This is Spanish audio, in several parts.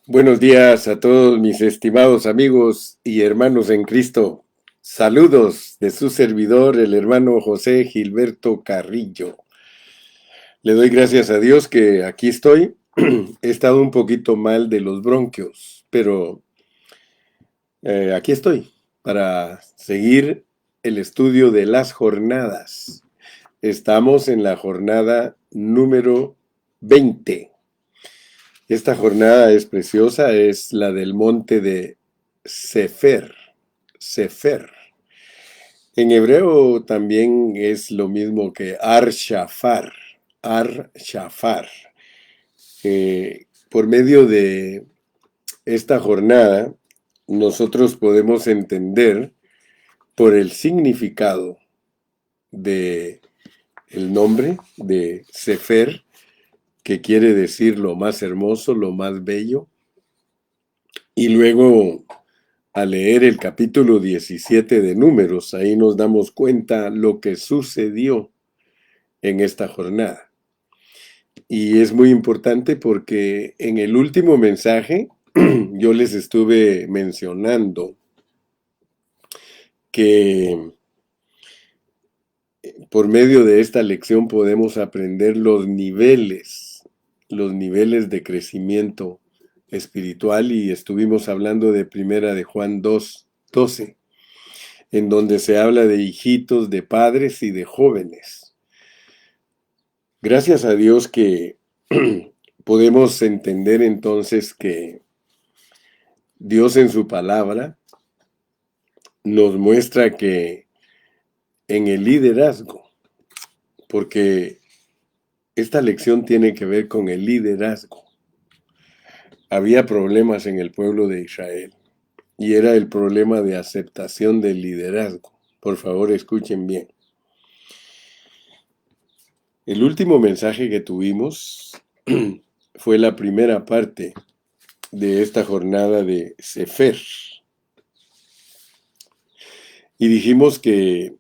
Buenos días a todos mis estimados amigos y hermanos en Cristo. Saludos de su servidor, el hermano José Gilberto Carrillo. Le doy gracias a Dios que aquí estoy. He estado un poquito mal de los bronquios, pero aquí estoy para seguir el estudio de las jornadas. Estamos en la jornada número 20. Esta jornada es preciosa, es la del monte de Sefer. Sefer. En hebreo también es lo mismo que Ar-Shafar. Ar-Shafar. Por medio de esta jornada, nosotros podemos entender por el significado de el nombre de Sefer, que quiere decir lo más hermoso, lo más bello, y luego al leer el capítulo 17 de Números, ahí nos damos cuenta lo que sucedió en esta jornada. Y es muy importante porque en el último mensaje yo les estuve mencionando que por medio de esta lección podemos aprender los niveles de crecimiento espiritual, y estuvimos hablando de Primera de Juan 2:12, en donde se habla de hijitos, de padres y de jóvenes. Gracias a Dios que podemos entender entonces que Dios en su palabra nos muestra que en el liderazgo, porque esta lección tiene que ver con el liderazgo, había problemas en el pueblo de Israel y era el problema de aceptación del liderazgo. Por favor, escuchen bien. El último mensaje que tuvimos fue la primera parte de esta jornada de Sefer. Y dijimos que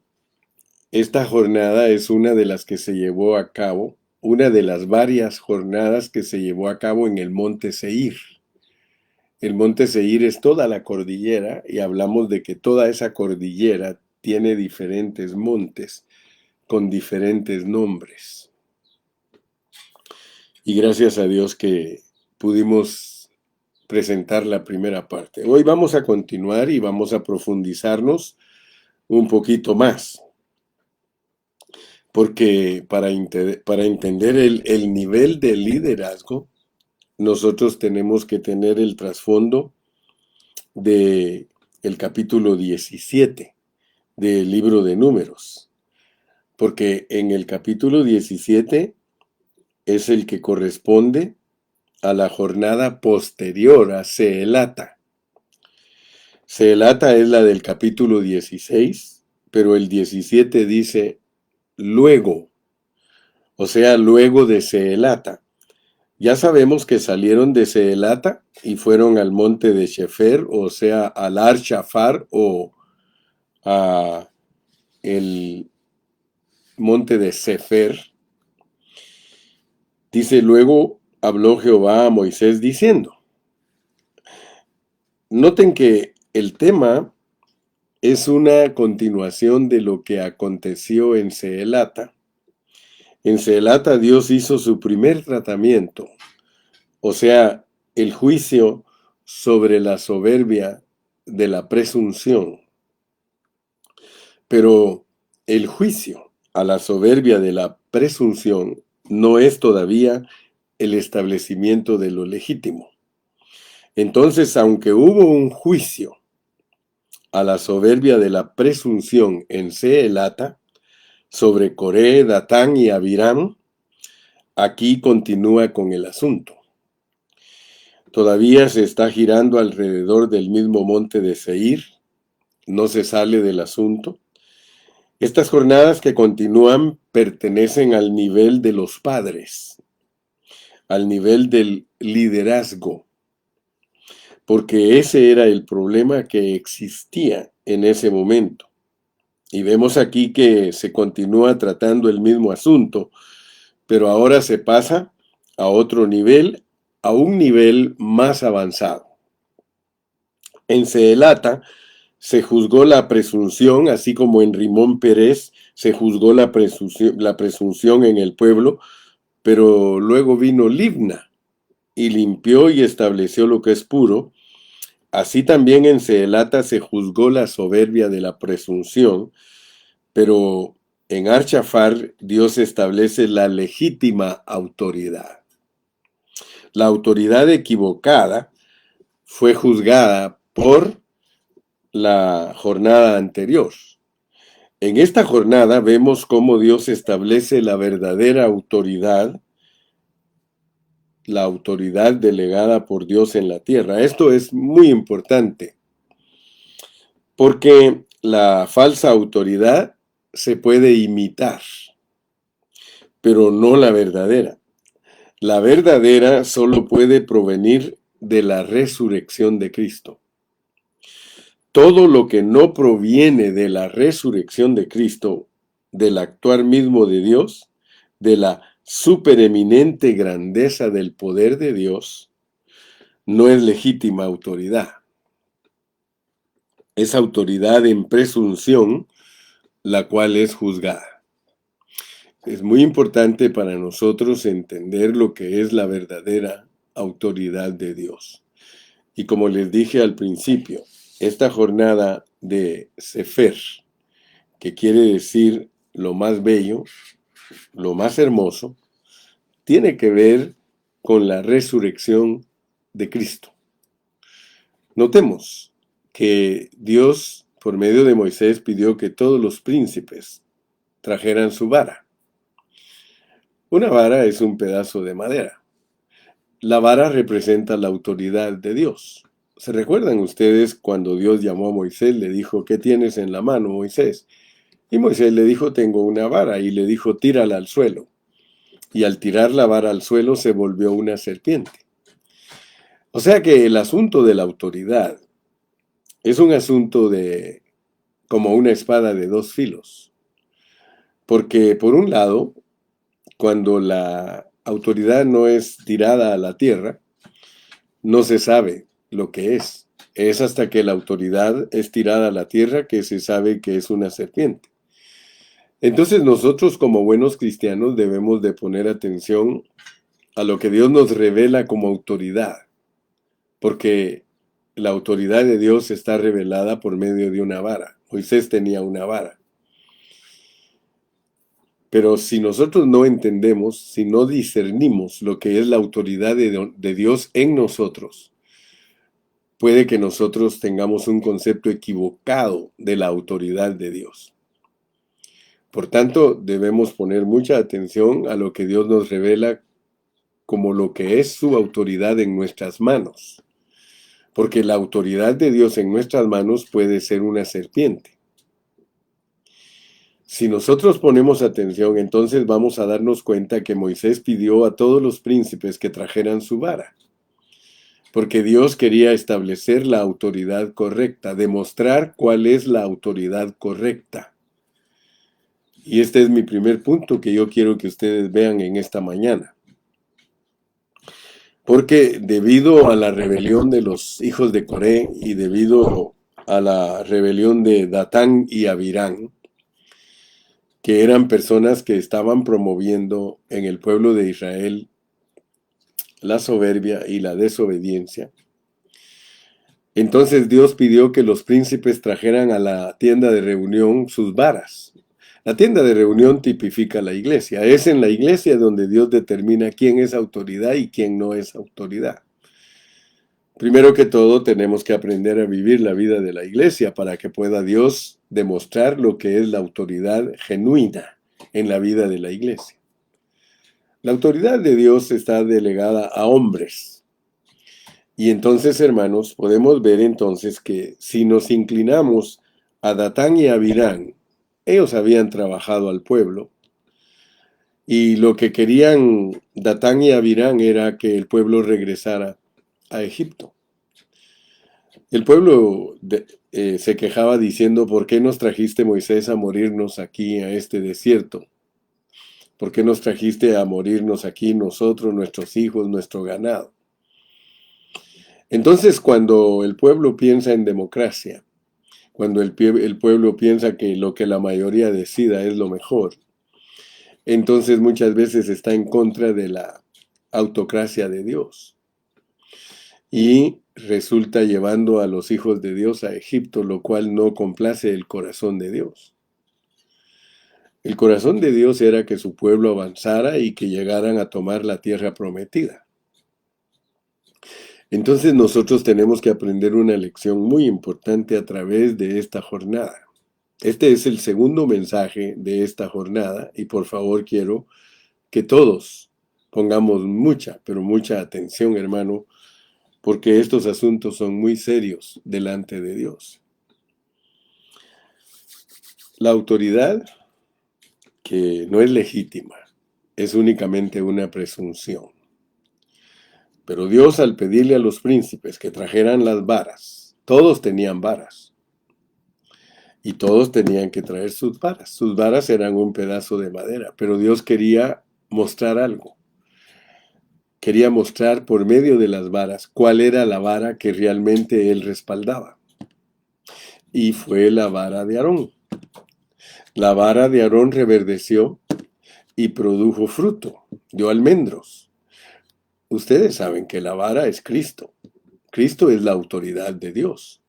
esta jornada es una de las que se llevó a cabo, una de las varias jornadas que se llevó a cabo en el monte Seir. El monte Seir es toda la cordillera, y hablamos de que toda esa cordillera tiene diferentes montes con diferentes nombres. Y gracias a Dios que pudimos presentar la primera parte. Hoy vamos a continuar y vamos a profundizarnos un poquito más, porque para entender el nivel de liderazgo, nosotros tenemos que tener el trasfondo de el capítulo 17 del libro de Números, porque en el capítulo 17 es el que corresponde a la jornada posterior a Seelata. Seelata es la del capítulo 16, pero el 17 dice luego, o sea, luego de Seelata. Ya sabemos que salieron de Seelata y fueron al monte de Shefer, o sea, al Ar-Shafar, o a el monte de Sefer. Dice, luego habló Jehová a Moisés diciendo. Noten que el tema es una continuación de lo que aconteció en Seelata. En Seelata Dios hizo su primer tratamiento, o sea, el juicio sobre la soberbia de la presunción. Pero el juicio a la soberbia de la presunción no es todavía el establecimiento de lo legítimo. Entonces, aunque hubo un juicio a la soberbia de la presunción en Seelata sobre Coré, Datán y Abiram, aquí continúa con el asunto. Todavía se está girando alrededor del mismo monte de Seir, no se sale del asunto. Estas jornadas que continúan pertenecen al nivel de los padres, al nivel del liderazgo, porque ese era el problema que existía en ese momento. Y vemos aquí que se continúa tratando el mismo asunto, pero ahora se pasa a otro nivel, a un nivel más avanzado. En Seelata se juzgó la presunción, así como en Rimón Pérez se juzgó la presunción en el pueblo, pero luego vino Libna y limpió y estableció lo que es puro. Así también en Seelata se juzgó la soberbia de la presunción, pero en Archafar Dios establece la legítima autoridad. La autoridad equivocada fue juzgada por la jornada anterior. En esta jornada vemos cómo Dios establece la verdadera autoridad, la autoridad delegada por Dios en la tierra. Esto es muy importante, porque la falsa autoridad se puede imitar, pero no la verdadera. La verdadera solo puede provenir de la resurrección de Cristo. Todo lo que no proviene de la resurrección de Cristo, del actuar mismo de Dios, de la supereminente grandeza del poder de Dios, no es legítima autoridad. Es autoridad en presunción, la cual es juzgada. Es muy importante para nosotros entender lo que es la verdadera autoridad de Dios. Y como les dije al principio, esta jornada de Sefer, que quiere decir lo más bello, lo más hermoso, tiene que ver con la resurrección de Cristo. Notemos que Dios, por medio de Moisés, pidió que todos los príncipes trajeran su vara. Una vara es un pedazo de madera. La vara representa la autoridad de Dios. ¿Se recuerdan ustedes cuando Dios llamó a Moisés, le dijo, ¿qué tienes en la mano, Moisés? Y Moisés le dijo, tengo una vara, y le dijo, tírala al suelo. Y al tirar la vara al suelo se volvió una serpiente. O sea que el asunto de la autoridad es un asunto de como una espada de dos filos. Porque por un lado, cuando la autoridad no es tirada a la tierra, no se sabe lo que es. Es hasta que la autoridad es tirada a la tierra que se sabe que es una serpiente. Entonces nosotros como buenos cristianos debemos de poner atención a lo que Dios nos revela como autoridad, porque la autoridad de Dios está revelada por medio de una vara. Moisés tenía una vara. Pero si nosotros no entendemos, si no discernimos lo que es la autoridad de Dios en nosotros, puede que nosotros tengamos un concepto equivocado de la autoridad de Dios. Por tanto, debemos poner mucha atención a lo que Dios nos revela como lo que es su autoridad en nuestras manos. Porque la autoridad de Dios en nuestras manos puede ser una serpiente. Si nosotros ponemos atención, entonces vamos a darnos cuenta que Moisés pidió a todos los príncipes que trajeran su vara. Porque Dios quería establecer la autoridad correcta, demostrar cuál es la autoridad correcta. Y este es mi primer punto que yo quiero que ustedes vean en esta mañana. Porque debido a la rebelión de los hijos de Coré y debido a la rebelión de Datán y Abirán, que eran personas que estaban promoviendo en el pueblo de Israel la soberbia y la desobediencia, entonces Dios pidió que los príncipes trajeran a la tienda de reunión sus varas. La tienda de reunión tipifica la iglesia. Es en la iglesia donde Dios determina quién es autoridad y quién no es autoridad. Primero que todo, tenemos que aprender a vivir la vida de la iglesia para que pueda Dios demostrar lo que es la autoridad genuina en la vida de la iglesia. La autoridad de Dios está delegada a hombres. Y entonces, hermanos, podemos ver entonces que si nos inclinamos a Datán y a Abirán, ellos habían trabajado al pueblo, y lo que querían Datán y Abirán era que el pueblo regresara a Egipto. El pueblo se quejaba diciendo, ¿por qué nos trajiste, Moisés, a morirnos aquí a este desierto? ¿Por qué nos trajiste a morirnos aquí nosotros, nuestros hijos, nuestro ganado? Entonces, cuando el pueblo piensa en democracia, cuando el pueblo piensa que lo que la mayoría decida es lo mejor, entonces muchas veces está en contra de la autocracia de Dios y resulta llevando a los hijos de Dios a Egipto, lo cual no complace el corazón de Dios. El corazón de Dios era que su pueblo avanzara y que llegaran a tomar la tierra prometida. Entonces nosotros tenemos que aprender una lección muy importante a través de esta jornada. Este es el segundo mensaje de esta jornada y por favor quiero que todos pongamos mucha, pero mucha atención, hermano, porque estos asuntos son muy serios delante de Dios. La autoridad, que no es legítima, es únicamente una presunción. Pero Dios, al pedirle a los príncipes que trajeran las varas, todos tenían varas. Y todos tenían que traer sus varas. Sus varas eran un pedazo de madera, pero Dios quería mostrar algo. Quería mostrar por medio de las varas cuál era la vara que realmente él respaldaba. Y fue la vara de Aarón. La vara de Aarón reverdeció y produjo fruto, dio almendros. Ustedes saben que la vara es Cristo. Cristo es la autoridad de Dios.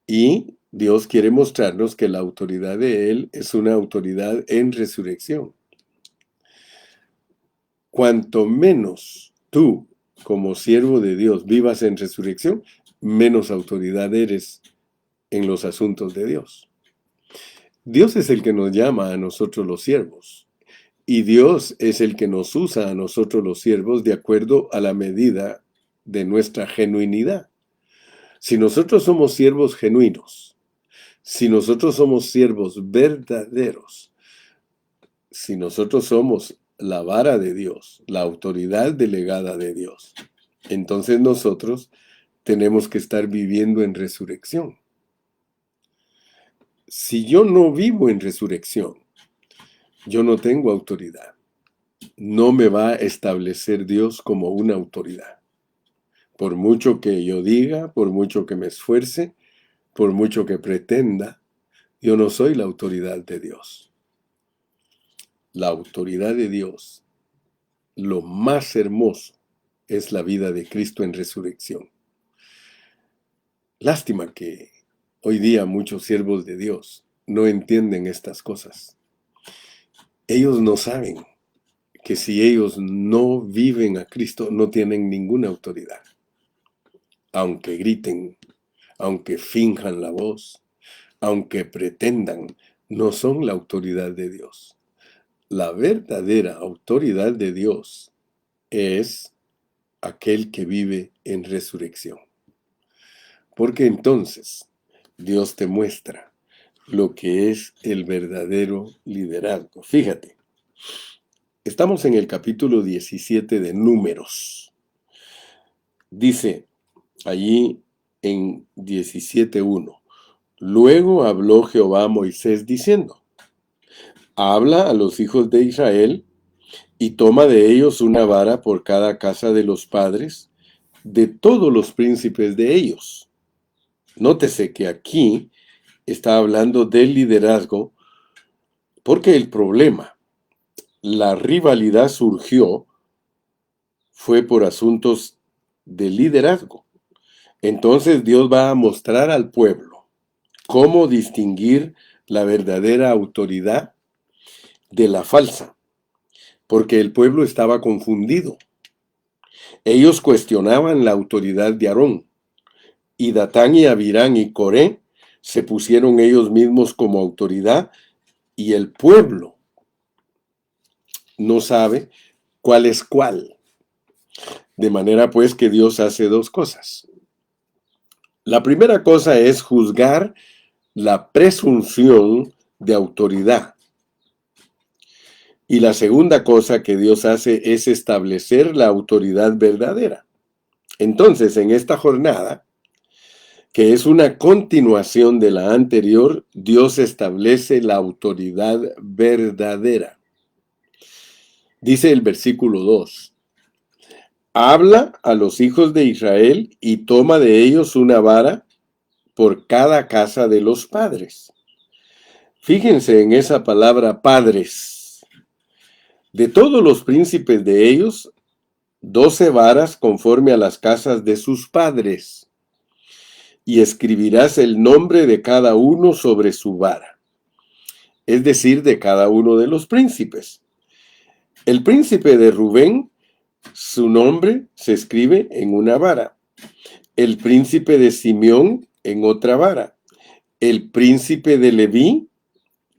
Y Dios quiere mostrarnos que la autoridad de Él es una autoridad en resurrección. Cuanto menos tú, como siervo de Dios, vivas en resurrección, menos autoridad eres en los asuntos de Dios. Dios es el que nos llama a nosotros los siervos. Y Dios es el que nos usa a nosotros los siervos de acuerdo a la medida de nuestra genuinidad. Si nosotros somos siervos genuinos, si nosotros somos siervos verdaderos, si nosotros somos la vara de Dios, la autoridad delegada de Dios, entonces nosotros tenemos que estar viviendo en resurrección. Si yo no vivo en resurrección, yo no tengo autoridad. No me va a establecer Dios como una autoridad. Por mucho que yo diga, por mucho que me esfuerce, por mucho que pretenda, yo no soy la autoridad de Dios. La autoridad de Dios, lo más hermoso, es la vida de Cristo en resurrección. Lástima que hoy día muchos siervos de Dios no entienden estas cosas. Ellos no saben que si ellos no viven a Cristo, no tienen ninguna autoridad. Aunque griten, aunque finjan la voz, aunque pretendan, no son la autoridad de Dios. La verdadera autoridad de Dios es aquel que vive en resurrección. Porque entonces Dios te muestra lo que es el verdadero liderazgo. Fíjate, estamos en el capítulo 17 de Números. Dice allí en 17:1, luego habló Jehová a Moisés diciendo, habla a los hijos de Israel y toma de ellos una vara por cada casa de los padres, de todos los príncipes de ellos. Nótese que aquí está hablando del liderazgo, porque el problema, la rivalidad surgió, fue por asuntos de liderazgo. Entonces Dios va a mostrar al pueblo cómo distinguir la verdadera autoridad de la falsa, porque el pueblo estaba confundido. Ellos cuestionaban la autoridad de Aarón, y Datán y Abirán y Coré se pusieron ellos mismos como autoridad, y el pueblo no sabe cuál es cuál. De manera pues que Dios hace dos cosas. La primera cosa es juzgar la presunción de autoridad. Y la segunda cosa que Dios hace es establecer la autoridad verdadera. Entonces, en esta jornada, que es una continuación de la anterior, Dios establece la autoridad verdadera. Dice el versículo 2, habla a los hijos de Israel y toma de ellos una vara por cada casa de los padres. Fíjense en esa palabra padres. De todos los príncipes de ellos, 12 varas conforme a las casas de sus padres. Y escribirás el nombre de cada uno sobre su vara, es decir, de cada uno de los príncipes. El príncipe de Rubén, su nombre se escribe en una vara. El príncipe de Simeón en otra vara. El príncipe de Leví,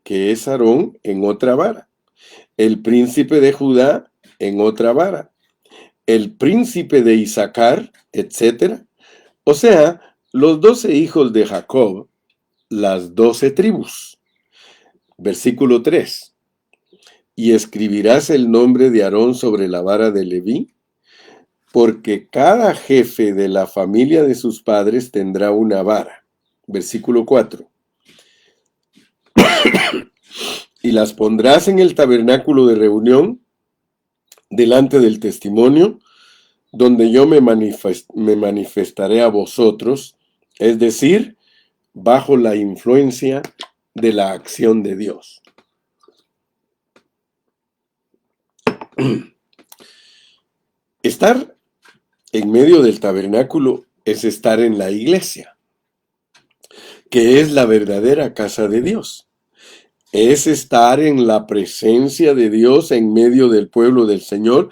que es Aarón, en otra vara. El príncipe de Judá en otra vara. El príncipe de Isaacar, etc. O sea, los 12 hijos de Jacob, las 12 tribus. Versículo 3. Y escribirás el nombre de Aarón sobre la vara de Leví, porque cada jefe de la familia de sus padres tendrá una vara. Versículo 4. Y las pondrás en el tabernáculo de reunión, delante del testimonio, donde yo me manifestaré a vosotros, es decir, bajo la influencia de la acción de Dios. Estar en medio del tabernáculo es estar en la iglesia, que es la verdadera casa de Dios. Es estar en la presencia de Dios en medio del pueblo del Señor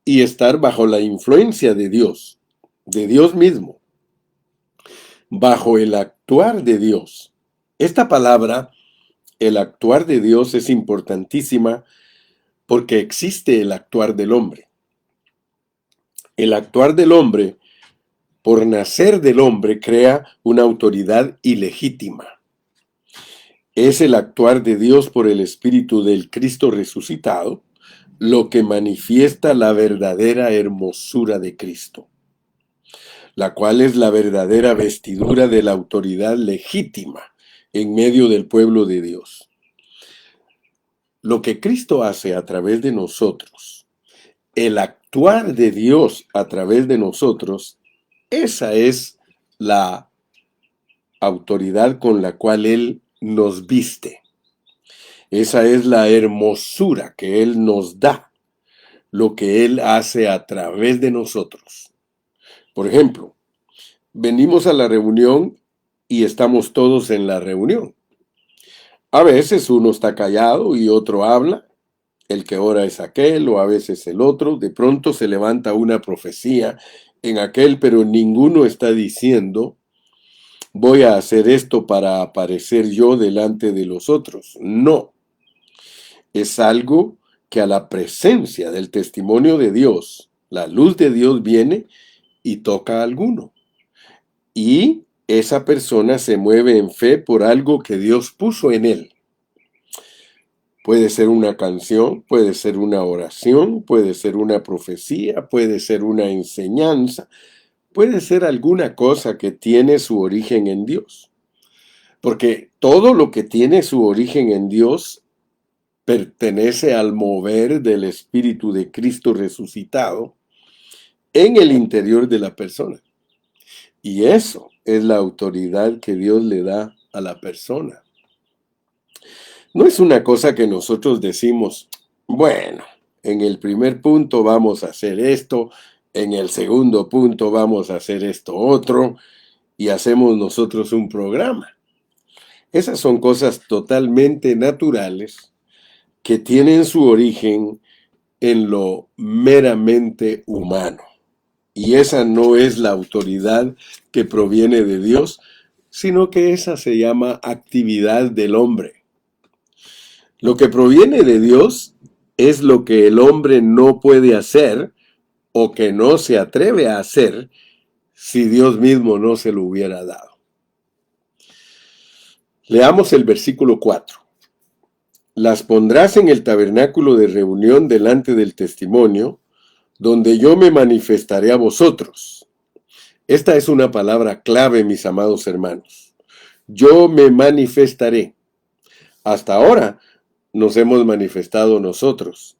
y estar bajo la influencia de Dios mismo, bajo el actuar de Dios. Esta palabra, el actuar de Dios, es importantísima porque existe el actuar del hombre. El actuar del hombre, por nacer del hombre, crea una autoridad ilegítima. Es el actuar de Dios por el Espíritu del Cristo resucitado lo que manifiesta la verdadera hermosura de Cristo, la cual es la verdadera vestidura de la autoridad legítima en medio del pueblo de Dios. Lo que Cristo hace a través de nosotros, el actuar de Dios a través de nosotros, esa es la autoridad con la cual Él nos viste. Esa es la hermosura que Él nos da, lo que Él hace a través de nosotros. Por ejemplo, venimos a la reunión y estamos todos en la reunión. A veces uno está callado y otro habla, el que ora es aquel o a veces el otro, de pronto se levanta una profecía en aquel, pero ninguno está diciendo, voy a hacer esto para aparecer yo delante de los otros. No, es algo que a la presencia del testimonio de Dios, la luz de Dios viene y toca a alguno. Y esa persona se mueve en fe por algo que Dios puso en él. Puede ser una canción, puede ser una oración, puede ser una profecía, puede ser una enseñanza, puede ser alguna cosa que tiene su origen en Dios. Porque todo lo que tiene su origen en Dios pertenece al mover del Espíritu de Cristo resucitado en el interior de la persona. Y eso es la autoridad que Dios le da a la persona. No es una cosa que nosotros decimos, bueno, en el primer punto vamos a hacer esto, en el segundo punto vamos a hacer esto otro, y hacemos nosotros un programa. Esas son cosas totalmente naturales que tienen su origen en lo meramente humano. Y esa no es la autoridad que proviene de Dios, sino que esa se llama actividad del hombre. Lo que proviene de Dios es lo que el hombre no puede hacer o que no se atreve a hacer si Dios mismo no se lo hubiera dado. Leamos el versículo 4. Las pondrás en el tabernáculo de reunión delante del testimonio, donde yo me manifestaré a vosotros. Esta es una palabra clave, mis amados hermanos. Yo me manifestaré. Hasta ahora nos hemos manifestado nosotros.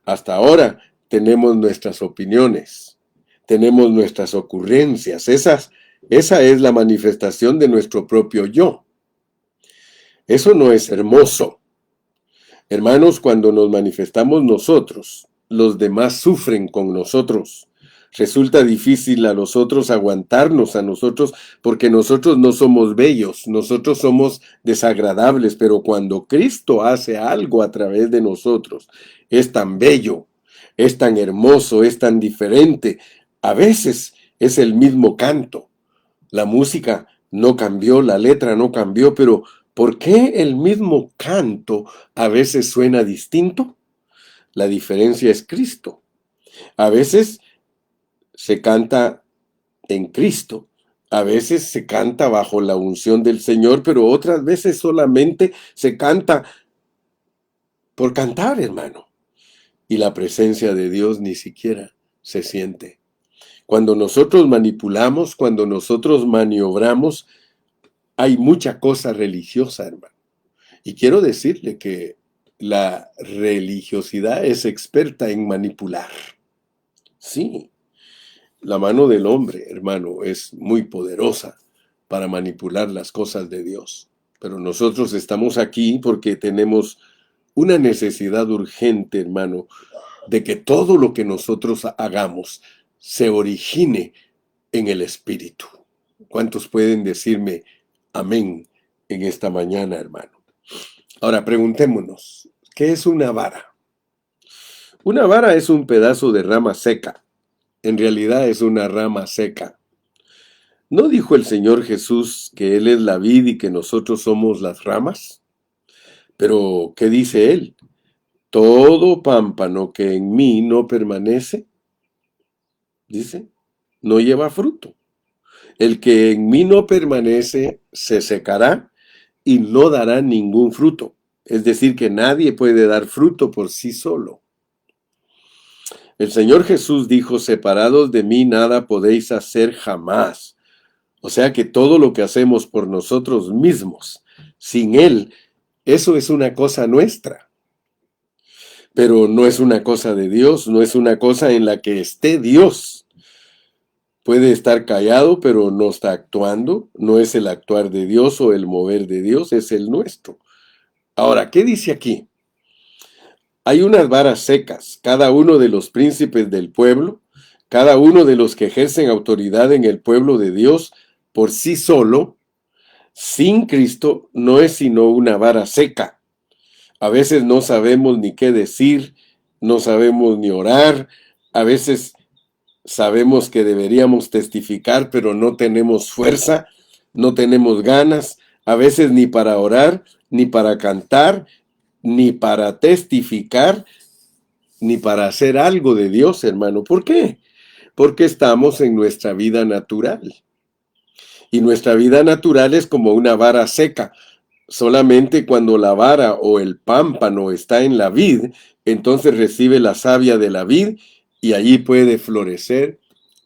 Hasta ahora tenemos nuestras opiniones. tenemos nuestras ocurrencias. Esa es la manifestación de nuestro propio yo. Eso no es hermoso. Hermanos, cuando nos manifestamos nosotros, los demás sufren con nosotros. Resulta difícil a nosotros aguantarnos a nosotros porque nosotros no somos bellos, nosotros somos desagradables, pero cuando Cristo hace algo a través de nosotros, es tan bello, es tan hermoso, es tan diferente. A veces es el mismo canto. La música no cambió, la letra no cambió, pero ¿por qué el mismo canto a veces suena distinto? La diferencia es Cristo. A veces se canta en Cristo, a veces se canta bajo la unción del Señor, pero otras veces solamente se canta por cantar, hermano. Y la presencia de Dios ni siquiera se siente. Cuando nosotros manipulamos, cuando nosotros maniobramos, hay mucha cosa religiosa, hermano. Y quiero decirle que la religiosidad es experta en manipular. Sí, la mano del hombre, hermano, es muy poderosa para manipular las cosas de Dios. Pero nosotros estamos aquí porque tenemos una necesidad urgente, hermano, de que todo lo que nosotros hagamos se origine en el Espíritu. ¿Cuántos pueden decirme amén en esta mañana, hermano? Ahora preguntémonos, ¿qué es una vara? Una vara es un pedazo de rama seca. En realidad es una rama seca. ¿No dijo el Señor Jesús que Él es la vid y que nosotros somos las ramas? Pero, ¿qué dice Él? Todo pámpano que en mí no permanece, dice, no lleva fruto. El que en mí no permanece se secará y no dará ningún fruto. Es decir, que nadie puede dar fruto por sí solo. El Señor Jesús dijo, separados de mí nada podéis hacer jamás. O sea que todo lo que hacemos por nosotros mismos, sin Él, eso es una cosa nuestra. Pero no es una cosa de Dios, no es una cosa en la que esté Dios. Puede estar callado, pero no está actuando. No es el actuar de Dios o el mover de Dios, es el nuestro. Ahora, ¿qué dice aquí? Hay unas varas secas, cada uno de los príncipes del pueblo, cada uno de los que ejercen autoridad en el pueblo de Dios, por sí solo, sin Cristo, no es sino una vara seca. A veces no sabemos ni qué decir, no sabemos ni orar, a veces sabemos que deberíamos testificar, pero no tenemos fuerza, no tenemos ganas, a veces ni para orar, ni para cantar, ni para testificar, ni para hacer algo de Dios, hermano. ¿Por qué? Porque estamos en nuestra vida natural. Y nuestra vida natural es como una vara seca. Solamente cuando la vara o el pámpano está en la vid, entonces recibe la savia de la vid y allí puede florecer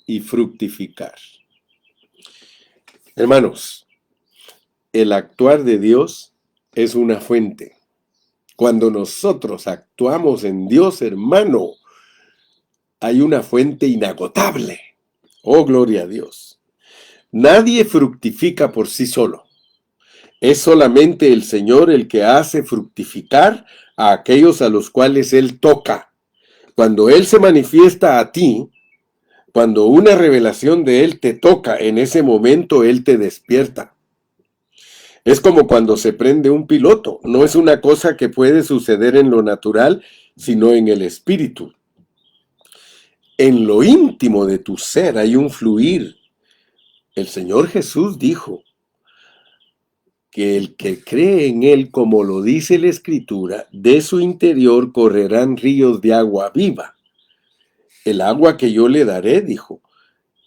y fructificar. Hermanos, el actuar de Dios es una fuente. Cuando nosotros actuamos en Dios, hermano, hay una fuente inagotable. Oh, gloria a Dios. Nadie fructifica por sí solo. Es solamente el Señor el que hace fructificar a aquellos a los cuales Él toca. Cuando Él se manifiesta a ti, cuando una revelación de Él te toca, en ese momento Él te despierta. Es como cuando se prende un piloto. No es una cosa que puede suceder en lo natural, sino en el espíritu. En lo íntimo de tu ser hay un fluir. El Señor Jesús dijo que el que cree en Él, como lo dice la Escritura, de su interior correrán ríos de agua viva. El agua que yo le daré, dijo,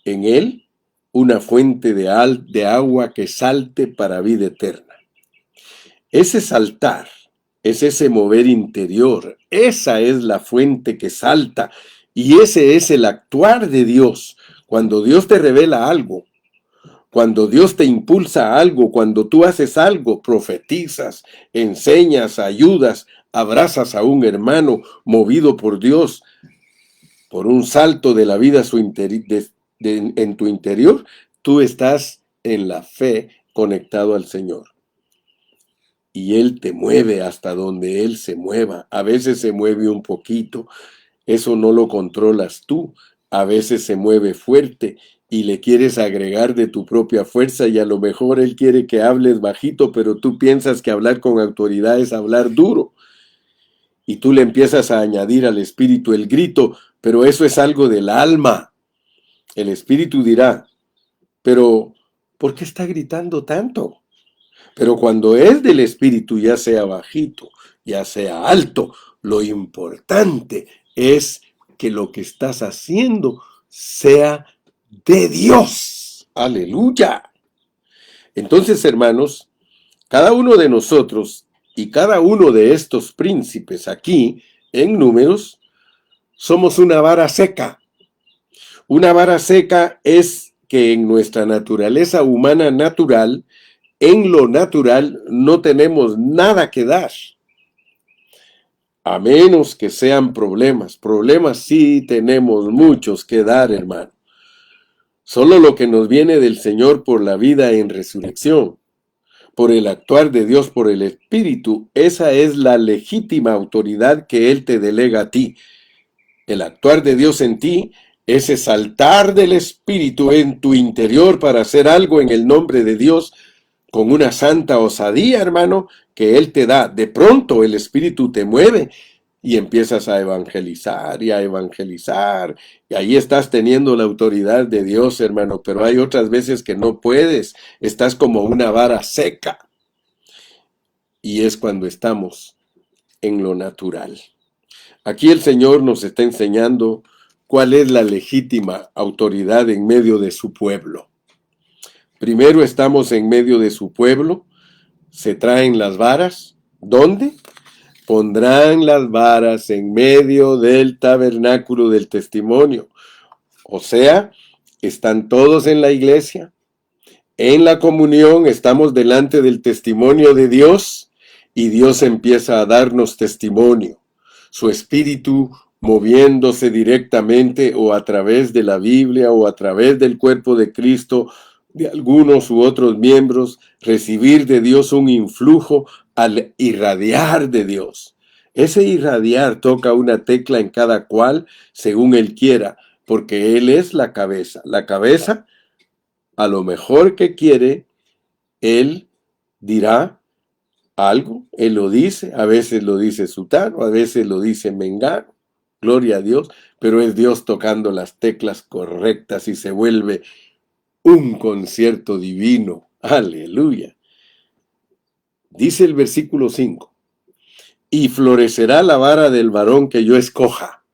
en Él una fuente de agua que salte para vida eterna. Ese saltar es ese mover interior, esa es la fuente que salta y ese es el actuar de Dios. Cuando Dios te revela algo, cuando Dios te impulsa a algo, cuando tú haces algo, profetizas, enseñas, ayudas, abrazas a un hermano movido por Dios, por un salto de la vida en tu interior, tú estás en la fe conectado al Señor. Y Él te mueve hasta donde Él se mueva. A veces se mueve un poquito, eso no lo controlas tú. A veces se mueve fuerte y le quieres agregar de tu propia fuerza y a lo mejor Él quiere que hables bajito, pero tú piensas que hablar con autoridad es hablar duro. Y tú le empiezas a añadir al espíritu el grito, pero eso es algo del alma. El espíritu dirá, pero ¿por qué está gritando tanto? Pero cuando es del espíritu, ya sea bajito, ya sea alto, lo importante es que lo que estás haciendo sea de Dios. Aleluya. Entonces, hermanos, cada uno de nosotros y cada uno de estos príncipes aquí, en Números, somos una vara seca. Una vara seca es que en nuestra naturaleza humana natural, en lo natural, no tenemos nada que dar. A menos que sean problemas. Problemas sí tenemos muchos que dar, hermano. Solo lo que nos viene del Señor por la vida en resurrección, por el actuar de Dios por el Espíritu, esa es la legítima autoridad que Él te delega a ti. El actuar de Dios en ti, ese saltar del Espíritu en tu interior para hacer algo en el nombre de Dios, con una santa osadía, hermano, que Él te da. De pronto el Espíritu te mueve y empiezas a evangelizar y a evangelizar. Y ahí estás teniendo la autoridad de Dios, hermano, pero hay otras veces que no puedes. Estás como una vara seca. Y es cuando estamos en lo natural. Aquí el Señor nos está enseñando cuál es la legítima autoridad en medio de su pueblo. Primero estamos en medio de su pueblo, se traen las varas. ¿Dónde? Pondrán las varas en medio del tabernáculo del testimonio. O sea, están todos en la iglesia, en la comunión, estamos delante del testimonio de Dios y Dios empieza a darnos testimonio. Su espíritu moviéndose directamente o a través de la Biblia o a través del cuerpo de Cristo, de algunos u otros miembros, recibir de Dios un influjo al irradiar de Dios. Ese irradiar toca una tecla en cada cual según Él quiera, porque Él es la cabeza. La cabeza, a lo mejor que quiere, Él dirá algo, Él lo dice, a veces lo dice sutano, a veces lo dice mengano, gloria a Dios, pero es Dios tocando las teclas correctas y se vuelve un concierto divino. Aleluya. Dice el versículo 5, y florecerá la vara del varón que yo escoja.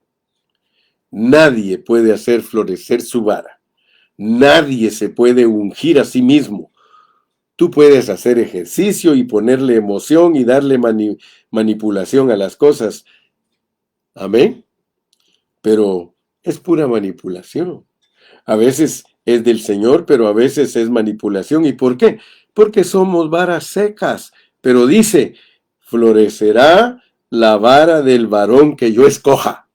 Nadie puede hacer florecer su vara. Nadie se puede ungir a sí mismo. Tú puedes hacer ejercicio y ponerle emoción y darle manipulación a las cosas. Amén. Pero es pura manipulación. A veces es del Señor, pero a veces es manipulación. ¿Y por qué? Porque somos varas secas. Pero dice, florecerá la vara del varón que yo escoja.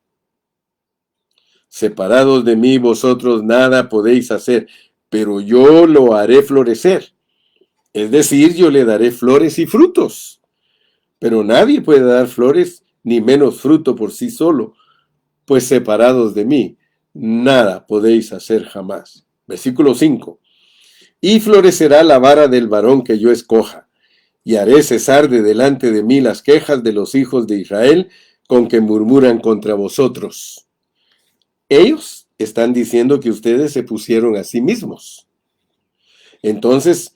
Separados de mí, vosotros nada podéis hacer, pero yo lo haré florecer. Es decir, yo le daré flores y frutos. Pero nadie puede dar flores ni menos fruto por sí solo, pues separados de mí, nada podéis hacer jamás. Versículo 5. Y florecerá la vara del varón que yo escoja, y haré cesar de delante de mí las quejas de los hijos de Israel con que murmuran contra vosotros. Ellos están diciendo que ustedes se pusieron a sí mismos. Entonces,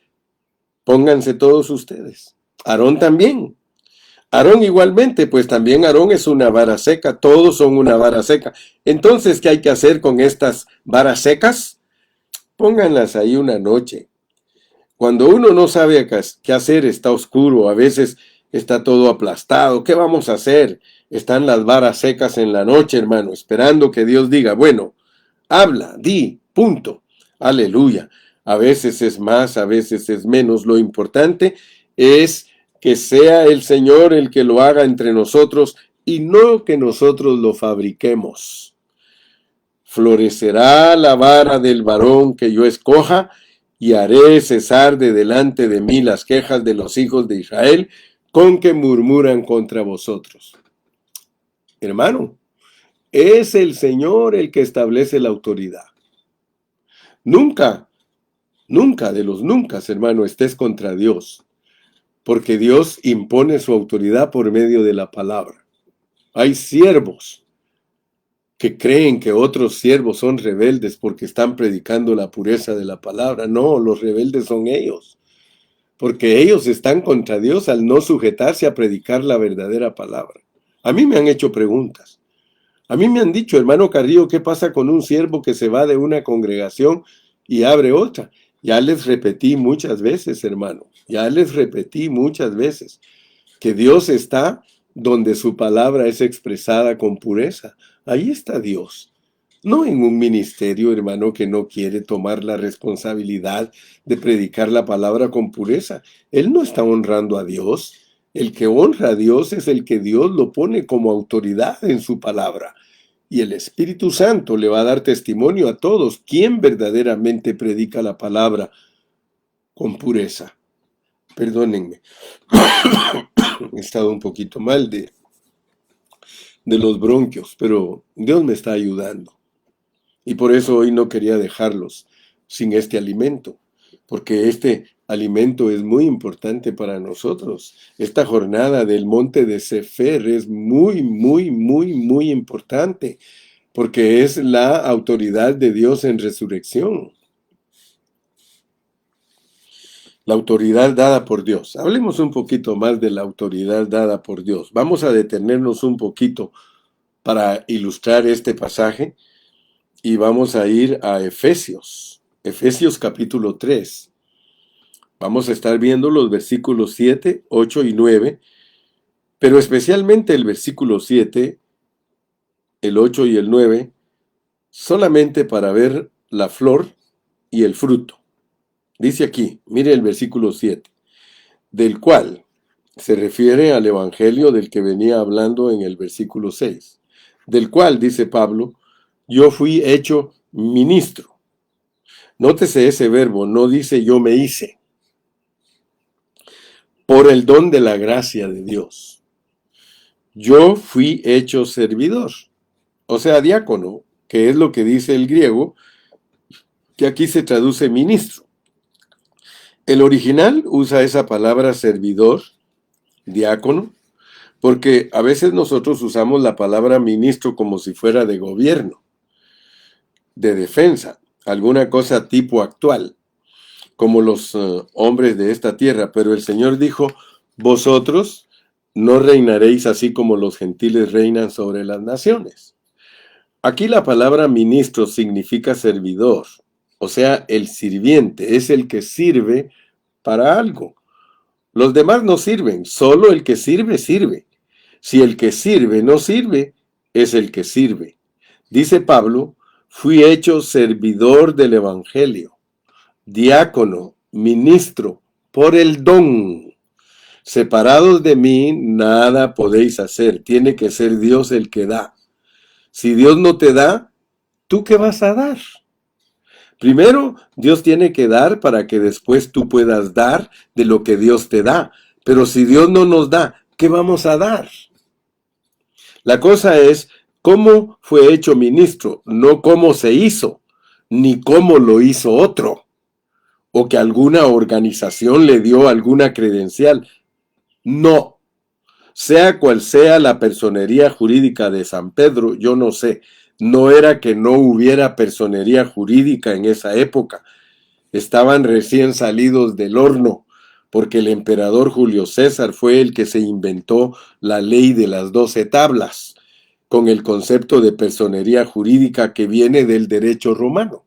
pónganse todos ustedes. Aarón también. Aarón igualmente, pues también Aarón es una vara seca. Todos son una vara seca. Entonces, ¿qué hay que hacer con estas varas secas? Pónganlas ahí una noche. Cuando uno no sabe qué hacer, está oscuro, a veces está todo aplastado. ¿Qué vamos a hacer? Están las varas secas en la noche, hermano, esperando que Dios diga, bueno, habla, di, punto. Aleluya. A veces es más, a veces es menos. Lo importante es que sea el Señor el que lo haga entre nosotros y no que nosotros lo fabriquemos. florecerá la vara del varón que yo escoja, y haré cesar de delante de mí las quejas de los hijos de Israel, con que murmuran contra vosotros. Hermano, es el Señor el que establece la autoridad. Nunca, nunca de los nunca, hermano, estés contra Dios, porque Dios impone su autoridad por medio de la palabra. Hay siervos que creen que otros siervos son rebeldes porque están predicando la pureza de la palabra. No, los rebeldes son ellos, porque ellos están contra Dios al no sujetarse a predicar la verdadera palabra. A mí me han hecho preguntas. A mí me han dicho, hermano Carrillo, ¿qué pasa con un siervo que se va de una congregación y abre otra? Ya les repetí muchas veces, hermano, ya les repetí muchas veces que Dios está donde su palabra es expresada con pureza. Ahí está Dios. No en un ministerio, hermano, que no quiere tomar la responsabilidad de predicar la palabra con pureza. Él no está honrando a Dios. El que honra a Dios es el que Dios lo pone como autoridad en su palabra. Y el Espíritu Santo le va a dar testimonio a todos quién verdaderamente predica la palabra con pureza. Perdónenme. He estado un poquito mal de los bronquios, pero Dios me está ayudando. Y por eso hoy no quería dejarlos sin este alimento, porque este alimento es muy importante para nosotros. Esta jornada del monte de Sefer es muy, muy, muy, muy importante, porque es la autoridad de Dios en resurrección. La autoridad dada por Dios. Hablemos un poquito más de la autoridad dada por Dios. Vamos a detenernos un poquito para ilustrar este pasaje y vamos a ir a Efesios. Efesios capítulo 3. Vamos a estar viendo los versículos 7, 8 y 9, pero especialmente el versículo 7, el 8 y el 9, solamente para ver la flor y el fruto. Dice aquí, mire el versículo 7, del cual se refiere al evangelio del que venía hablando en el versículo 6, del cual, dice Pablo, yo fui hecho ministro. Nótese ese verbo, no dice yo me hice, por el don de la gracia de Dios. Yo fui hecho servidor, o sea, diácono, que es lo que dice el griego, que aquí se traduce ministro. El original usa esa palabra servidor, diácono, porque a veces nosotros usamos la palabra ministro como si fuera de gobierno, de defensa, alguna cosa tipo actual, como los hombres de esta tierra, pero el Señor dijo, vosotros no reinaréis así como los gentiles reinan sobre las naciones. Aquí la palabra ministro significa servidor, o sea, el sirviente, es el que sirve para algo. Los demás no sirven, solo el que sirve, sirve. Si el que sirve no sirve, es el que sirve. Dice Pablo, fui hecho servidor del evangelio, diácono, ministro, por el don. Separados de mí, nada podéis hacer. Tiene que ser Dios el que da. Si Dios no te da, ¿tú qué vas a dar? Primero, Dios tiene que dar para que después tú puedas dar de lo que Dios te da. Pero si Dios no nos da, ¿qué vamos a dar? La cosa es cómo fue hecho ministro, no cómo se hizo, ni cómo lo hizo otro, o que alguna organización le dio alguna credencial. No. Sea cual sea la personería jurídica de San Pedro, yo no sé. No era que no hubiera personería jurídica en esa época. Estaban recién salidos del horno, porque el emperador Julio César fue el que se inventó la ley de las 12 tablas, con el concepto de personería jurídica que viene del derecho romano.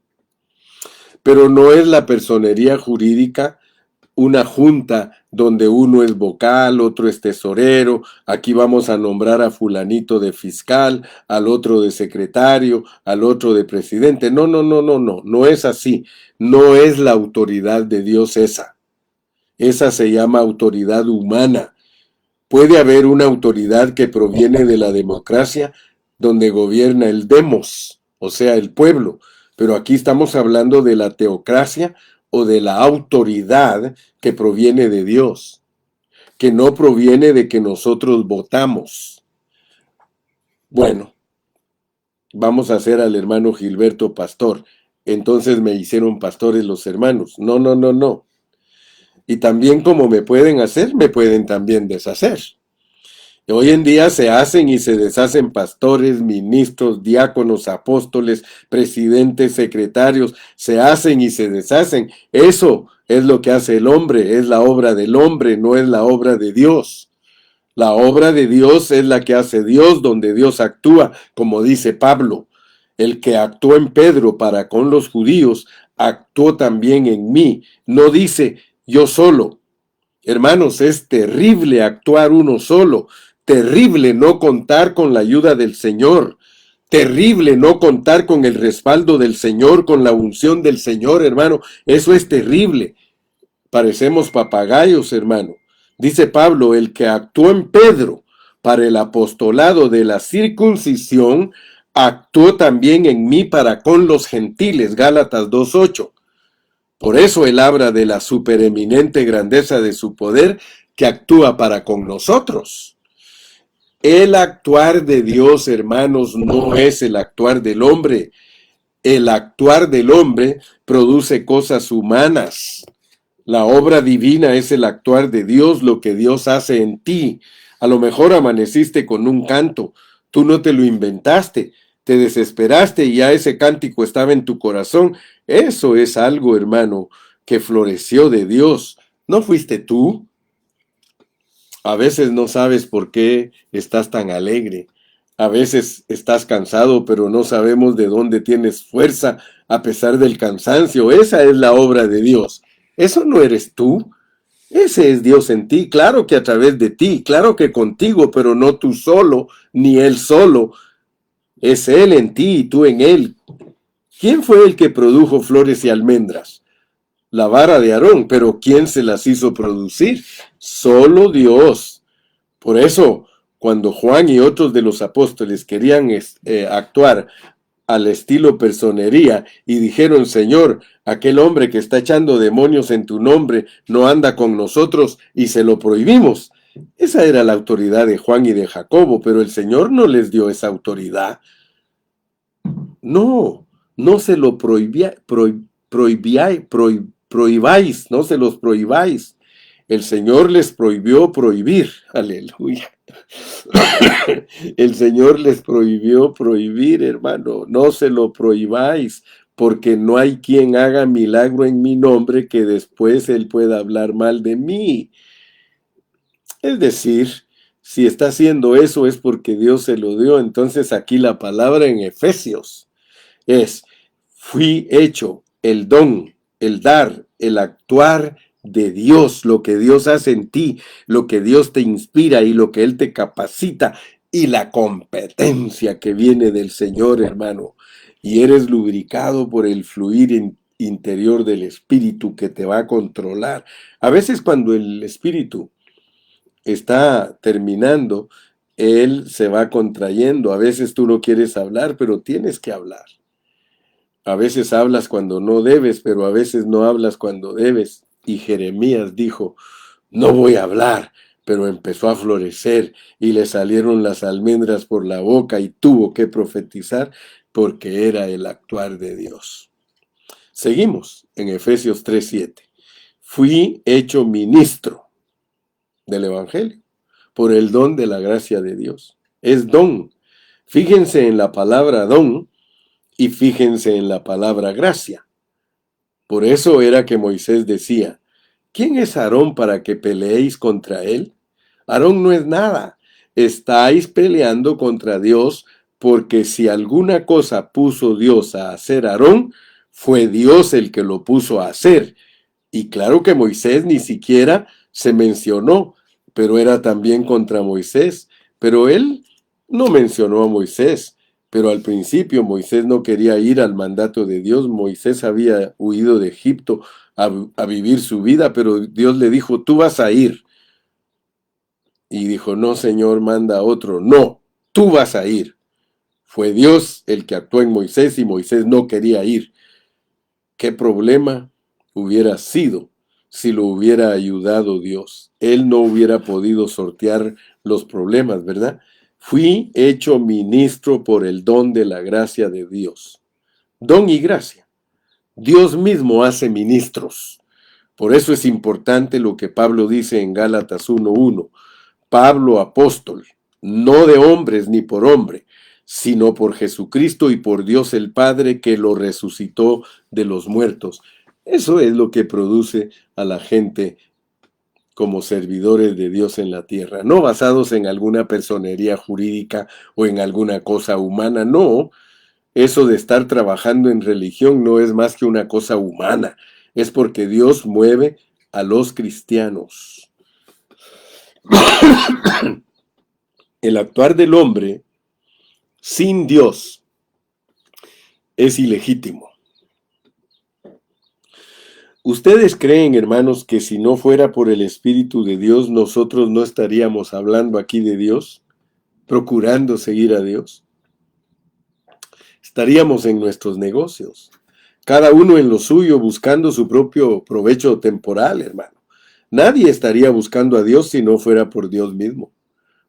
Pero no es la personería jurídica una junta donde uno es vocal, otro es tesorero, aquí vamos a nombrar a fulanito de fiscal, al otro de secretario, al otro de presidente. No, no es así. No es la autoridad de Dios esa. Esa se llama autoridad humana. Puede haber una autoridad que proviene de la democracia donde gobierna el demos, o sea, el pueblo. Pero aquí estamos hablando de la teocracia o de la autoridad que proviene de Dios, que no proviene de que nosotros votamos. Bueno, vamos a hacer al hermano Gilberto pastor. Entonces me hicieron pastores los hermanos. No, no, no, no. Y también como me pueden hacer, me pueden también deshacer. Hoy en día se hacen y se deshacen pastores, ministros, diáconos, apóstoles, presidentes, secretarios, se hacen y se deshacen. Eso es lo que hace el hombre, es la obra del hombre, no es la obra de Dios. La obra de Dios es la que hace Dios, donde Dios actúa, como dice Pablo. El que actuó en Pedro para con los judíos, actuó también en mí. No dice yo solo. Hermanos, es terrible actuar uno solo. Terrible no contar con la ayuda del Señor. Terrible no contar con el respaldo del Señor, con la unción del Señor, hermano. Eso es terrible. Parecemos papagayos, hermano. Dice Pablo, el que actuó en Pedro para el apostolado de la circuncisión, actuó también en mí para con los gentiles. Gálatas 2:8. Por eso él habla de la supereminente grandeza de su poder que actúa para con nosotros. El actuar de Dios, hermanos, no es el actuar del hombre. El actuar del hombre produce cosas humanas. La obra divina es el actuar de Dios, lo que Dios hace en ti. A lo mejor amaneciste con un canto, tú no te lo inventaste, te desesperaste y ya ese cántico estaba en tu corazón. Eso es algo, hermano, que floreció de Dios. ¿No fuiste tú? A veces no sabes por qué estás tan alegre. A veces estás cansado, pero no sabemos de dónde tienes fuerza a pesar del cansancio. Esa es la obra de Dios. Eso no eres tú. Ese es Dios en ti. Claro que a través de ti, claro que contigo, pero no tú solo, ni Él solo. Es Él en ti y tú en Él. ¿Quién fue el que produjo flores y almendras? La vara de Aarón, pero ¿quién se las hizo producir? Solo Dios. Por eso, cuando Juan y otros de los apóstoles querían actuar al estilo personería y dijeron, Señor, aquel hombre que está echando demonios en tu nombre no anda con nosotros y se lo prohibimos. Esa era la autoridad de Juan y de Jacobo, pero el Señor no les dio esa autoridad. No, no se lo prohibáis, no se los prohibáis. El Señor les prohibió prohibir. Aleluya. El Señor les prohibió prohibir, hermano. No se lo prohibáis, porque no hay quien haga milagro en mi nombre que después Él pueda hablar mal de mí. Es decir, si está haciendo eso es porque Dios se lo dio. Entonces aquí la palabra en Efesios es, fui hecho el don, el dar, el actuar de Dios, lo que Dios hace en ti, lo que Dios te inspira y lo que Él te capacita y la competencia que viene del Señor, hermano. Y eres lubricado por el fluir interior del Espíritu que te va a controlar. A veces cuando el Espíritu está terminando, Él se va contrayendo. A veces tú no quieres hablar, pero tienes que hablar. A veces hablas cuando no debes, pero a veces no hablas cuando debes. Y Jeremías dijo, no voy a hablar, pero empezó a florecer y le salieron las almendras por la boca y tuvo que profetizar porque era el actuar de Dios. Seguimos en Efesios 3:7. Fui hecho ministro del Evangelio por el don de la gracia de Dios. Es don. Fíjense en la palabra don y fíjense en la palabra gracia. Por eso era que Moisés decía, ¿quién es Aarón para que peleéis contra él? Aarón no es nada. Estáis peleando contra Dios porque si alguna cosa puso Dios a hacer a Aarón, fue Dios el que lo puso a hacer. Y claro que Moisés ni siquiera se mencionó, pero era también contra Moisés. Pero él no mencionó a Moisés. Pero al principio Moisés no quería ir al mandato de Dios. Moisés había huido de Egipto a vivir su vida, pero Dios le dijo, tú vas a ir. Y dijo, no, Señor, manda a otro. No, tú vas a ir. Fue Dios el que actuó en Moisés y Moisés no quería ir. ¿Qué problema hubiera sido si lo hubiera ayudado Dios? Él no hubiera podido sortear los problemas, ¿verdad? Fui hecho ministro por el don de la gracia de Dios. Don y gracia. Dios mismo hace ministros. Por eso es importante lo que Pablo dice en Gálatas 1:1. Pablo, apóstol, no de hombres ni por hombre, sino por Jesucristo y por Dios el Padre que lo resucitó de los muertos. Eso es lo que produce a la gente como servidores de Dios en la tierra, no basados en alguna personería jurídica o en alguna cosa humana, no. Eso de estar trabajando en religión no es más que una cosa humana, es porque Dios mueve a los cristianos. El actuar del hombre sin Dios es ilegítimo. ¿Ustedes creen, hermanos, que si no fuera por el Espíritu de Dios, nosotros no estaríamos hablando aquí de Dios, procurando seguir a Dios? Estaríamos en nuestros negocios, cada uno en lo suyo, buscando su propio provecho temporal, hermano. Nadie estaría buscando a Dios si no fuera por Dios mismo.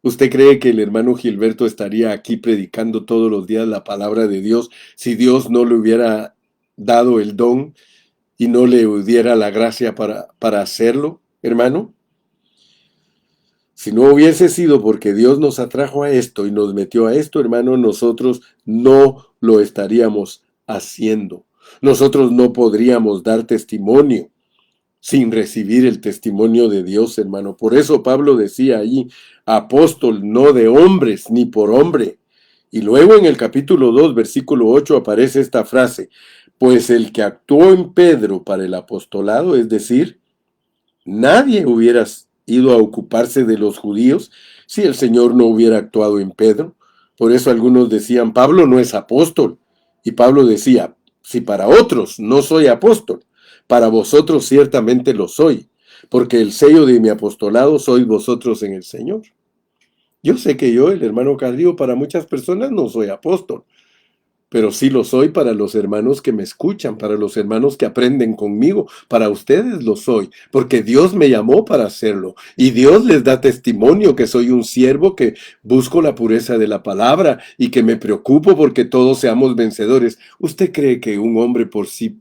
¿Usted cree que el hermano Gilberto estaría aquí predicando todos los días la palabra de Dios si Dios no le hubiera dado el don y no le diera la gracia para hacerlo, hermano? Si no hubiese sido porque Dios nos atrajo a esto y nos metió a esto, hermano, nosotros no lo estaríamos haciendo. Nosotros no podríamos dar testimonio sin recibir el testimonio de Dios, hermano. Por eso Pablo decía allí, apóstol no de hombres ni por hombre. Y luego en el capítulo 2, versículo 8 aparece esta frase, pues el que actuó en Pedro para el apostolado, es decir, nadie hubiera ido a ocuparse de los judíos si el Señor no hubiera actuado en Pedro. Por eso algunos decían, Pablo no es apóstol. Y Pablo decía, si para otros no soy apóstol, para vosotros ciertamente lo soy, porque el sello de mi apostolado sois vosotros en el Señor. Yo sé que yo, el hermano Carrillo, para muchas personas no soy apóstol, pero sí lo soy para los hermanos que me escuchan, para los hermanos que aprenden conmigo, para ustedes lo soy, porque Dios me llamó para hacerlo, y Dios les da testimonio que soy un siervo que busco la pureza de la palabra y que me preocupo porque todos seamos vencedores. ¿Usted cree que un hombre por sí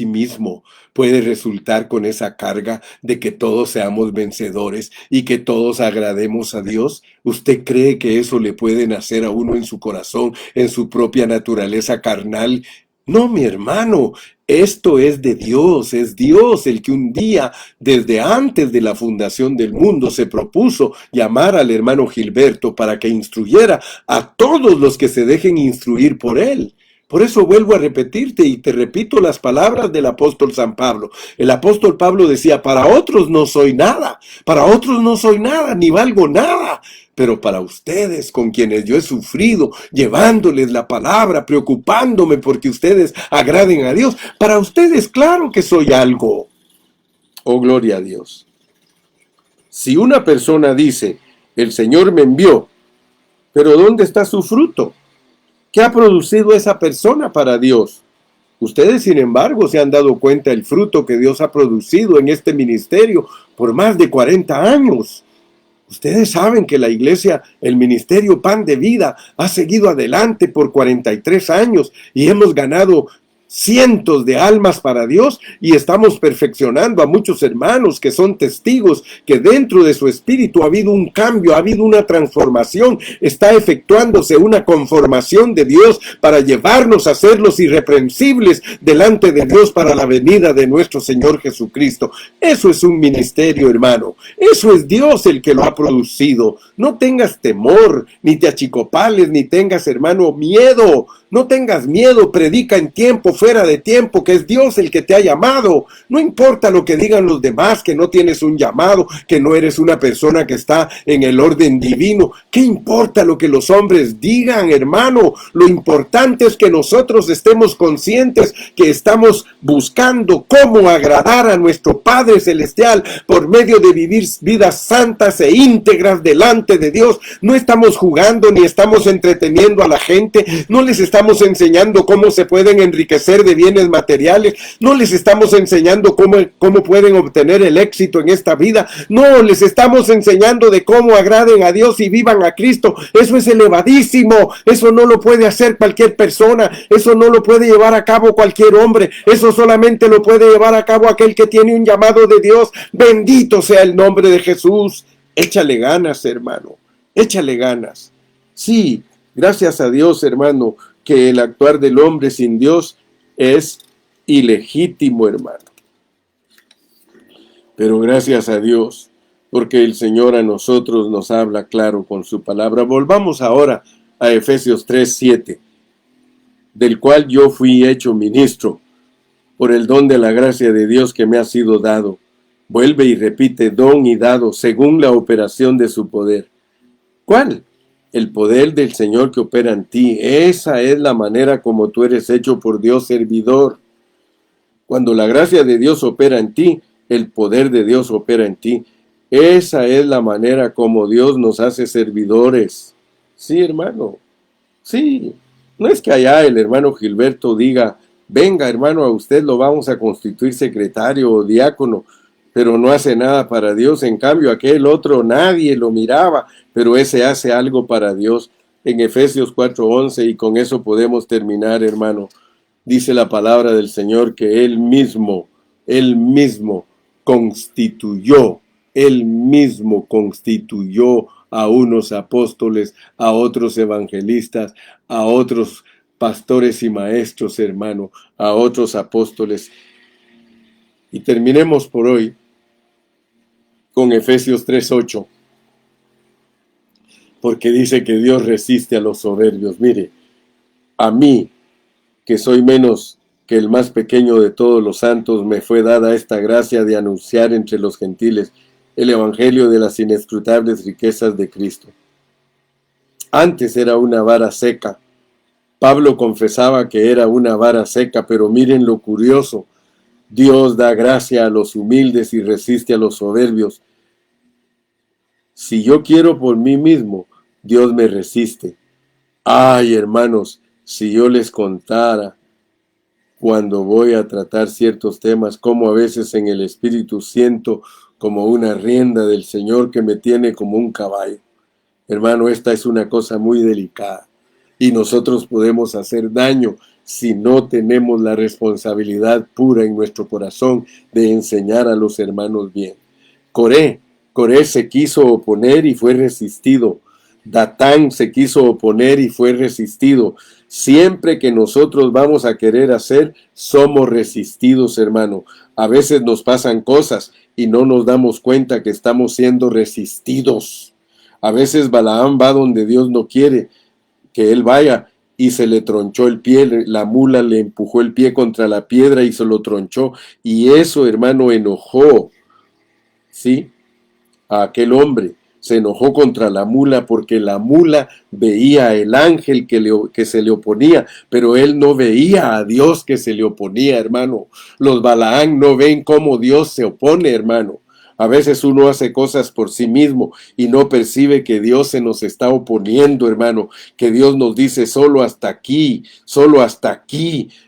mismo puede resultar con esa carga de que todos seamos vencedores y que todos agrademos a Dios? ¿Usted cree que eso le puede nacer a uno en su corazón, en su propia naturaleza carnal? No, mi hermano, esto es de Dios, es Dios el que un día, desde antes de la fundación del mundo, se propuso llamar al hermano Gilberto para que instruyera a todos los que se dejen instruir por él. Por eso vuelvo a repetirte y te repito las palabras del apóstol San Pablo. El apóstol Pablo decía, para otros no soy nada, ni valgo nada. Pero para ustedes, con quienes yo he sufrido, llevándoles la palabra, preocupándome porque ustedes agraden a Dios, para ustedes claro que soy algo. Oh, gloria a Dios. Si una persona dice, el Señor me envió, pero ¿dónde está su fruto? ¿Qué ha producido esa persona para Dios? Ustedes, sin embargo, se han dado cuenta del fruto que Dios ha producido en este ministerio por más de 40 años. Ustedes saben que la iglesia, el ministerio Pan de Vida, ha seguido adelante por 43 años y hemos ganado cientos de almas para Dios y estamos perfeccionando a muchos hermanos que son testigos que dentro de su espíritu ha habido un cambio, ha habido una transformación, está efectuándose una conformación de Dios para llevarnos a ser los irreprensibles delante de Dios para la venida de nuestro Señor Jesucristo. Eso es un ministerio, hermano. Eso es Dios el que lo ha producido. No tengas temor, ni te achicopales, ni tengas, hermano, miedo. No tengas miedo, predica en tiempo fuera de tiempo, que es Dios el que te ha llamado. No importa lo que digan los demás, que no tienes un llamado, que no eres una persona que está en el orden divino. ¿Qué importa lo que los hombres digan, hermano? Lo importante es que nosotros estemos conscientes que estamos buscando cómo agradar a nuestro Padre Celestial por medio de vivir vidas santas e íntegras delante de Dios. No estamos jugando ni estamos entreteniendo a la gente, no les estamos enseñando cómo se pueden enriquecer de bienes materiales, no les estamos enseñando cómo pueden obtener el éxito en esta vida, no, les estamos enseñando de cómo agraden a Dios y vivan a Cristo. Eso es elevadísimo, eso no lo puede hacer cualquier persona, eso no lo puede llevar a cabo cualquier hombre, eso solamente lo puede llevar a cabo aquel que tiene un llamado de Dios. Bendito sea el nombre de Jesús. Échale ganas, hermano, échale ganas. Sí, gracias a Dios, hermano, que el actuar del hombre sin Dios es ilegítimo, hermano. Pero gracias a Dios, porque el Señor a nosotros nos habla claro con su palabra. Volvamos ahora a Efesios 3:7, del cual yo fui hecho ministro por el don de la gracia de Dios que me ha sido dado. Vuelve y repite, don y dado según la operación de su poder. ¿Cuál? El poder del Señor que opera en ti. Esa es la manera como tú eres hecho por Dios servidor. Cuando la gracia de Dios opera en ti, el poder de Dios opera en ti. Esa es la manera como Dios nos hace servidores. Sí, hermano. Sí. No es que allá el hermano Gilberto diga, venga, hermano, a usted lo vamos a constituir secretario o diácono, pero no hace nada para Dios. En cambio, aquel otro nadie lo miraba, pero ese hace algo para Dios. En Efesios 4:11, y con eso podemos terminar, hermano, dice la palabra del Señor que Él mismo constituyó a unos apóstoles, a otros evangelistas, a otros pastores y maestros, hermano, a otros apóstoles. Y terminemos por hoy con Efesios 3:8, porque dice que Dios resiste a los soberbios. Mire, a mí, que soy menos que el más pequeño de todos los santos, me fue dada esta gracia de anunciar entre los gentiles el evangelio de las inescrutables riquezas de Cristo. Antes era una vara seca. Pablo confesaba que era una vara seca, pero miren lo curioso. Dios da gracia a los humildes y resiste a los soberbios. Si yo quiero por mí mismo, Dios me resiste. Ay, hermanos, si yo les contara cuando voy a tratar ciertos temas, como a veces en el espíritu siento como una rienda del Señor que me tiene como un caballo. Hermano, esta es una cosa muy delicada y nosotros podemos hacer daño si no tenemos la responsabilidad pura en nuestro corazón de enseñar a los hermanos bien. Coré se quiso oponer y fue resistido. Datán se quiso oponer y fue resistido. Siempre que nosotros vamos a querer hacer, somos resistidos, hermano. A veces nos pasan cosas y no nos damos cuenta que estamos siendo resistidos. A veces Balaam va donde Dios no quiere que él vaya y se le tronchó el pie, la mula le empujó el pie contra la piedra y se lo tronchó. Y eso, hermano, enojó, ¿sí?, a aquel hombre. Se enojó contra la mula porque la mula veía el ángel que se le oponía, pero él no veía a Dios que se le oponía, hermano. Los Balaán no ven cómo Dios se opone, hermano. A veces uno hace cosas por sí mismo y no percibe que Dios se nos está oponiendo, hermano. Que Dios nos dice solo hasta aquí,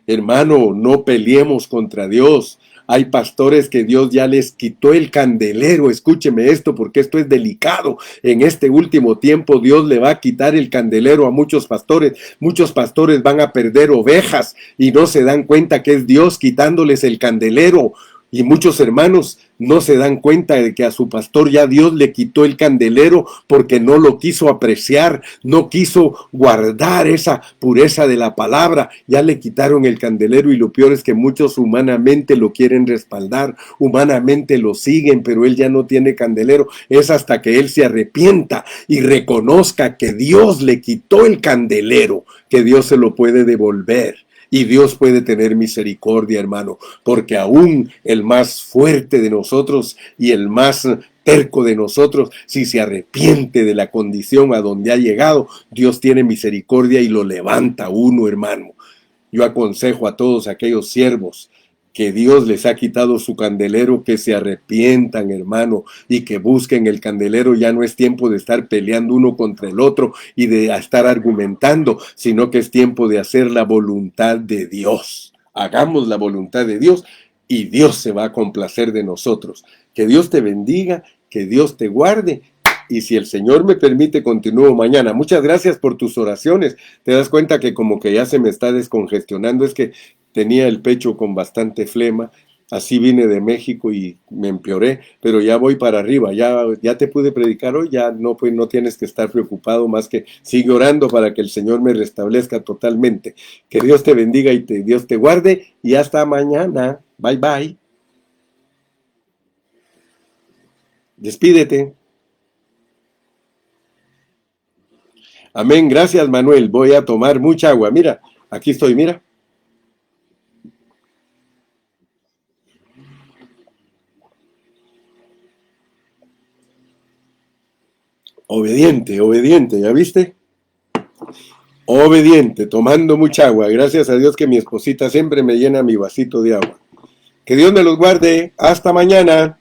hermano, no peleemos contra Dios. Hay pastores que Dios ya les quitó el candelero. Escúcheme esto porque esto es delicado. En este último tiempo Dios le va a quitar el candelero a muchos pastores. Muchos pastores van a perder ovejas y no se dan cuenta que es Dios quitándoles el candelero. Y muchos hermanos no se dan cuenta de que a su pastor ya Dios le quitó el candelero porque no lo quiso apreciar, no quiso guardar esa pureza de la palabra. Ya le quitaron el candelero y lo peor es que muchos humanamente lo quieren respaldar, humanamente lo siguen, pero él ya no tiene candelero. Es hasta que él se arrepienta y reconozca que Dios le quitó el candelero, que Dios se lo puede devolver. Y Dios puede tener misericordia, hermano, porque aún el más fuerte de nosotros y el más terco de nosotros, si se arrepiente de la condición a donde ha llegado, Dios tiene misericordia y lo levanta uno, hermano. Yo aconsejo a todos aquellos siervos que Dios les ha quitado su candelero, que se arrepientan, hermano, y que busquen el candelero. Ya no es tiempo de estar peleando uno contra el otro y de estar argumentando, sino que es tiempo de hacer la voluntad de Dios. Hagamos la voluntad de Dios y Dios se va a complacer de nosotros. Que Dios te bendiga, que Dios te guarde. Y si el Señor me permite, continúo mañana. Muchas gracias por tus oraciones. Te das cuenta que como que ya se me está descongestionando. Es que tenía el pecho con bastante flema. Así vine de México y me empeoré, pero ya voy para arriba. Ya te pude predicar hoy. Ya no, pues no tienes que estar preocupado, más que sigue orando para que el Señor me restablezca totalmente. Que Dios te bendiga y Dios te guarde. Y hasta mañana. Bye bye. Despídete. Amén, gracias Manuel, voy a tomar mucha agua. Mira, aquí estoy, mira. Obediente, obediente, ¿ya viste? Obediente, tomando mucha agua. Gracias a Dios que mi esposita siempre me llena mi vasito de agua. Que Dios me los guarde. Hasta mañana.